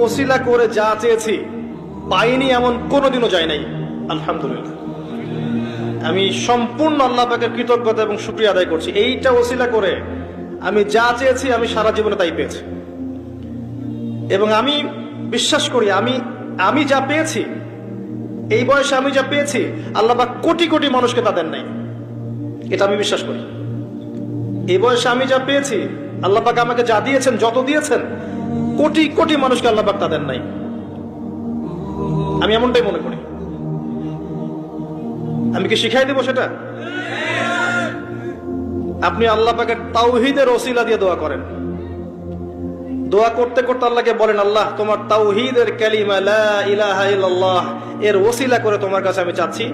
ওসিলা করে যা চেয়েছি পাইনি এমন কোনোদিনও যায় নাই। আলহামদুলিল্লাহ, আমি সম্পূর্ণ আল্লাহ পাকের কৃতজ্ঞতা এবং শুকরিয়া আদায় করছি। এইটা ওসিলা করে আমি যা চেয়েছি আমি সারা জীবনে তাই পেয়েছি। এবং আমি বিশ্বাস করি আমি যা পেয়েছি, এই বয়সে আমি যা পেয়েছি, আল্লাহ পাক কোটি কোটি মানুষকে তা দেন নাই। এটা আমি বিশ্বাস করি। এই বয়সে আমি যা পেয়েছি, আল্লাহ পাক আমাকে যা দিয়েছেন, যত দিয়েছেন, কোটি কোটি মানুষকে আল্লাহ পাক তা দেন নাই। আমি এমনটাই মনে করি। আমি কি শিখাই দেব সেটা? আপনি আল্লাহ পাকের তাওহীদের ওসিলা দিয়ে দোয়া করেন। দোয়া করতে করতে আল্লাহকে বলেন, আল্লাহ তোমার তাওহীদের কালিমা লা ইলাহা ইল্লাল্লাহ এর ওসিলা করে তোমার কাছে আমি চাচ্ছি